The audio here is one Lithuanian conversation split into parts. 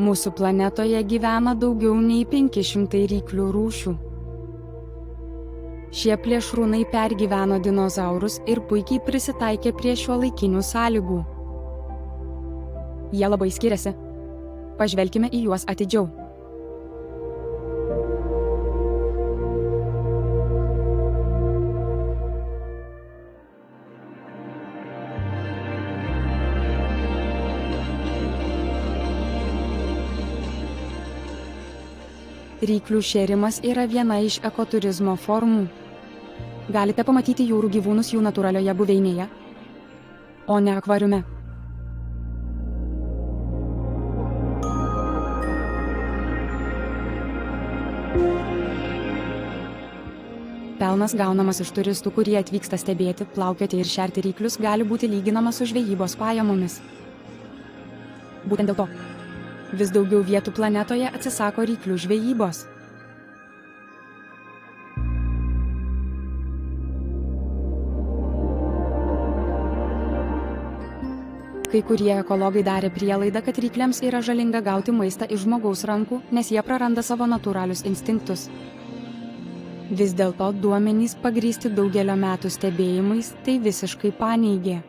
Mūsų planetoje gyvena daugiau nei 500 ryklių rūšių. Šie plėšrūnai pergyveno dinozaurus ir puikiai prisitaikė prie šiuolaikinių sąlygų. Jie labai skiriasi. Pažvelkime į juos atidžiau. Ryklių šėrimas yra viena iš ekoturizmo formų. Galite pamatyti jūrų gyvūnus jų natūralioje buveinėje, o ne akvariume. Pelnas gaunamas iš turistų, kurie atvyksta stebėti, plaukioti ir šerti ryklius, gali būti lyginamas su žvejybos pajamomis. Būtent dėl to vis daugiau vietų planetoje atsisako ryklių žvejybos. Kai kurie ekologai darė prielaidą, kad rykliams yra žalinga gauti maistą iš žmogaus rankų, nes jie praranda savo natūralius instinktus. Vis dėlto duomenys pagrįsti daugelio metų stebėjimais tai visiškai paneigė.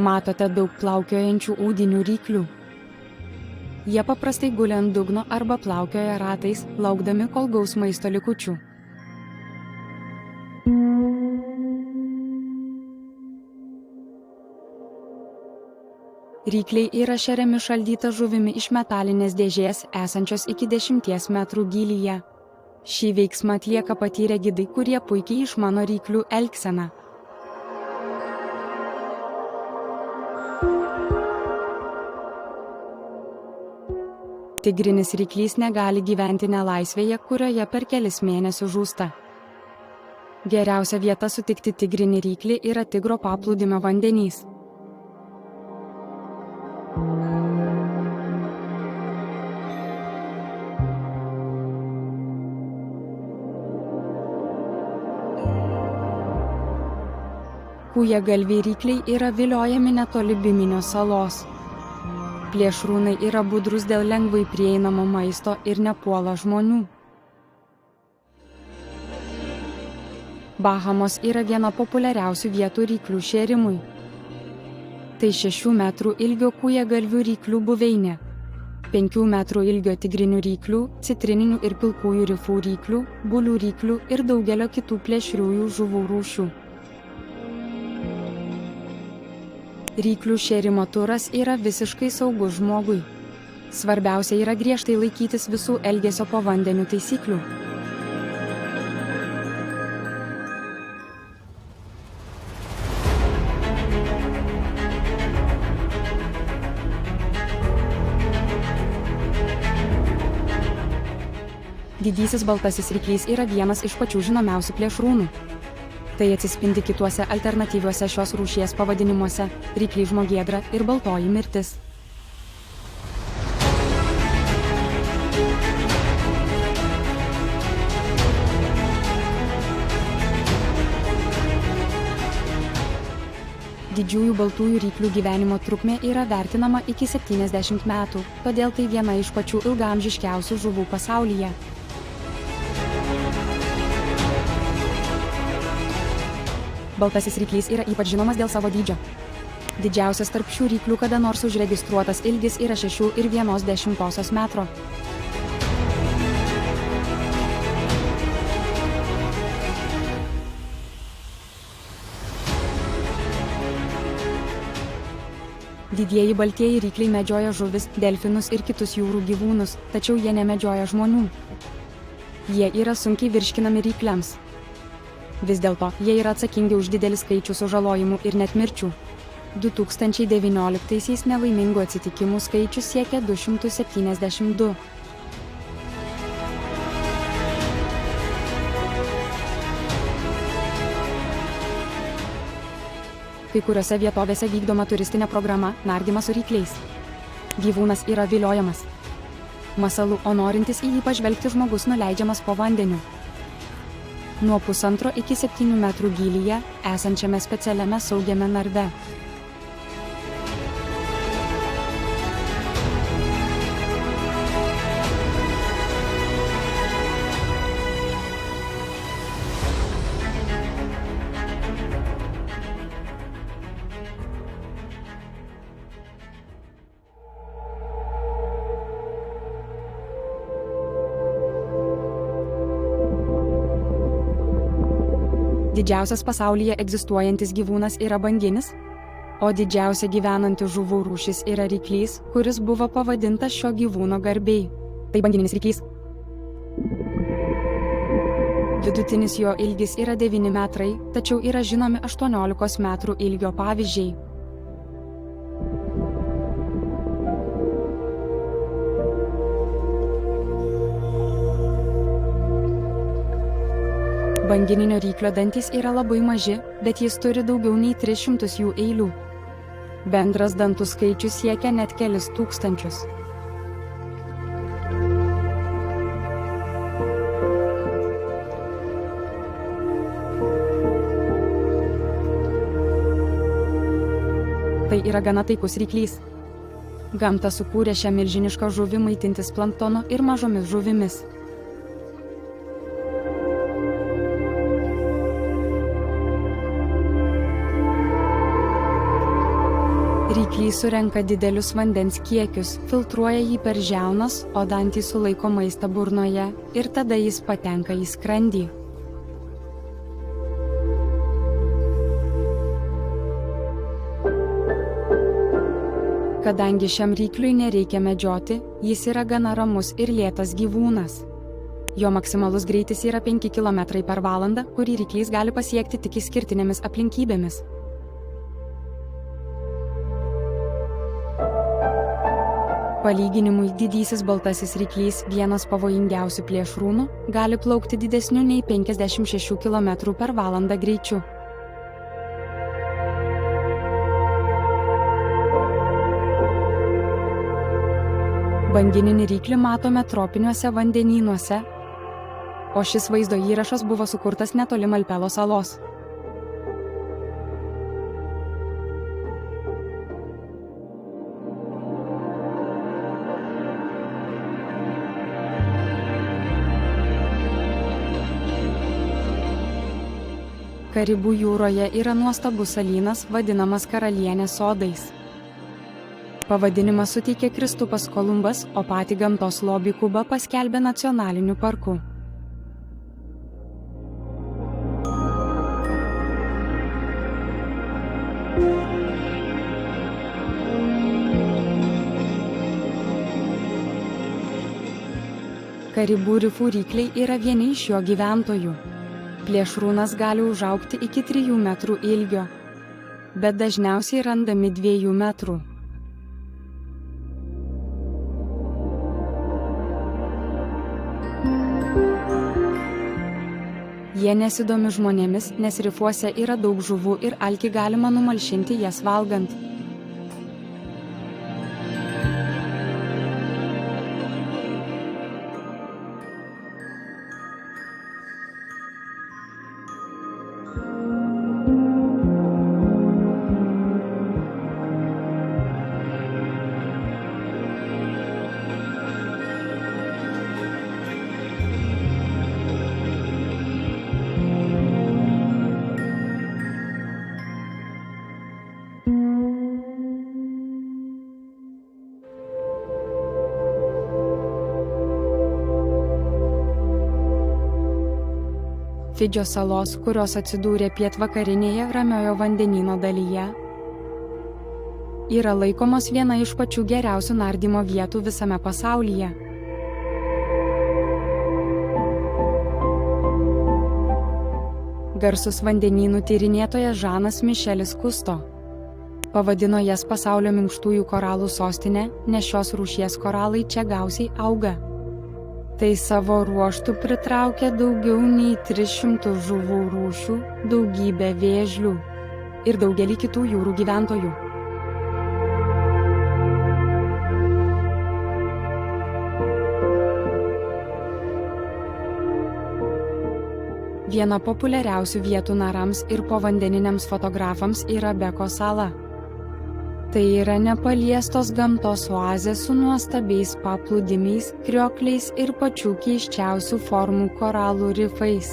Matote daug plaukiojančių ūdinių ryklių. Jie paprastai guli ant dugno arba plaukioja ratais, laukdami, kol gaus maisto likučių. Rykliai yra šeriami šaldyta žuvimi iš metalinės dėžės, esančios iki 10 metrų gylyje. Šį veiksmą atlieka patyrę gidai, kurie puikiai išmano ryklių elgseną. Tigrinis ryklys negali gyventi nelaisvėje, kurioje per kelis mėnesius žūsta. Geriausia vieta sutikti tigrinį ryklį yra Tigro paplūdimio vandenys. Kūjagalviai rykliai yra viliojami netoli Biminio salos. Plėšrūnai yra budrus dėl lengvai prieinamo maisto ir nepuola žmonių. Bahamos yra viena populiariausių vietų ryklių šėrimui. Tai 6 metrų ilgio kūjagalvių ryklių buveinė, 5 metrų ilgio tigrinių ryklių, citrininių ir pilkųjų rifų ryklių, bulių ryklių ir daugelio kitų plėšriųjų žuvų rūšių. Ryklių šėrimo turas yra visiškai saugus žmogui. Svarbiausia yra griežtai laikytis visų elgesio po vandeniu taisyklių. Didysis baltasis ryklys yra vienas iš pačių žinomiausių plėšrūnų. Tai atsispindi kituose alternatyviuose šios rūšies pavadinimuose – rykliai žmogėdra ir baltoji mirtis. Didžiųjų baltųjų ryklių gyvenimo trukmė yra vertinama iki 70 metų, todėl tai viena iš pačių ilgaamžiškiausių žuvų pasaulyje. Baltasis ryklys yra ypač žinomas dėl savo dydžio. Didžiausias tarp šių ryklių kada nors užregistruotas ilgis yra 6,1 metro. Didieji baltieji rykliai medžioja žuvis, delfinus ir kitus jūrų gyvūnus, tačiau jie nemedžioja žmonių. Jie yra sunkiai virškinami rykliams. Vis dėlto, jie yra atsakingi už didelį skaičių sužalojimų ir net mirčių. 2019-aisiais nelaimingų atsitikimų skaičius siekia 272. Kai kuriuose vietovėse vykdoma turistinė programa nardymas su rykliais. Gyvūnas yra viliojamas. masalų, o norintis į jį pažvelgti žmogus nuleidžiamas po vandeniu. Nuo 1,5 iki 7 metrų gylyje esančiame specialiame saugiame narve. Didžiausias pasaulyje egzistuojantis gyvūnas yra banginis, o didžiausia gyvenanti žuvų rūšis yra ryklys, kuris buvo pavadintas šio gyvūno garbei. Tai bangininis ryklys. Vidutinis jo ilgis yra 9 metrai, tačiau yra žinomi 18 metrų ilgio pavyzdžiai. Bangininio ryklio dantys yra labai maži, bet jis turi daugiau nei 300 jų eilių. Bendras dantų skaičius siekia net kelis tūkstančius. Tai yra gana taikus ryklys. Gamta sukūrė šią milžinišką žuvį maitintis planktonu ir mažomis žuvimis. Ryklys surenka didelius vandens kiekius, filtruoja jį per žiaunas, o dantys sulaiko maistą burnoje ir tada jis patenka į skrandį. Kadangi šiam rykliui nereikia medžioti, jis yra gana ramus ir lėtas gyvūnas. Jo maksimalus greitis yra 5 km per valandą, kurį ryklys gali pasiekti tik išskirtinėmis aplinkybėmis. Palyginimui didysis baltasis ryklys, vienas pavojingiausių plėšrūnų, gali plaukti didesniu nei 56 km per valandą greičiu. Bangininį ryklį matome tropiniuose vandenynuose, o šis vaizdo įrašas buvo sukurtas netoli Malpelo salos. Karibų jūroje yra nuostabus salynas, vadinamas Karalienės sodais. Pavadinimą suteikė Kristupas Kolumbas, o patį gamtos lobį Kubą paskelbė nacionaliniu parku. Karibų rifų rykliai yra vieni iš jo gyventojų. Plėšrūnas gali užaugti iki 3 metrų ilgio, bet dažniausiai randami 2 metrų. Jie nesidomi žmonėmis, nes rifuose yra daug žuvų ir alkį galima numalšinti jas valgant. Fidžio salos, kurios atsidūrė pietvakarinėje Ramiojo vandenyno dalyje, yra laikomos viena iš pačių geriausių nardymo vietų visame pasaulyje. Garsus vandenynų tyrinėtojas Žanas Mišelis Kusto pavadino jas pasaulio minkštųjų koralų sostinė, nes šios rūšies koralai čia gausiai auga. Tai savo ruožtu pritraukia daugiau nei 300 žuvų rūšių, daugybę vėžlių ir daugelį kitų jūrų gyventojų. Viena populiariausių vietų narams ir povandeniniams fotografams yra Beko sala. Tai yra nepaliestos gamtos oazė su nuostabiais paplūdimiais, kriokliais ir pačių keisčiausių formų koralų rifais.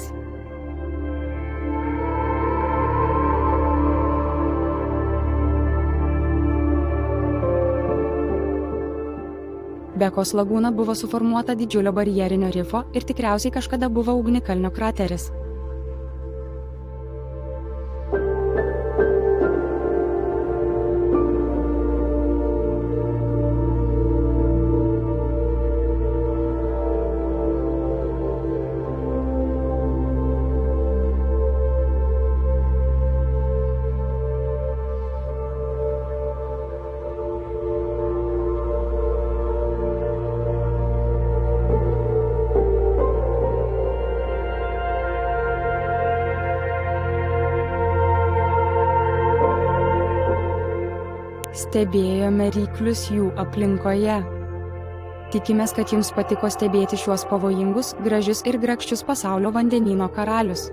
Bekos lagūna buvo suformuota didžiulio barjerinio rifo ir tikriausiai kažkada buvo ugnikalnio krateris. Stebėjome ryklius jų aplinkoje. Tikimės, kad jums patiko stebėti šiuos pavojingus, gražius ir grakščius pasaulio vandenyno karalius.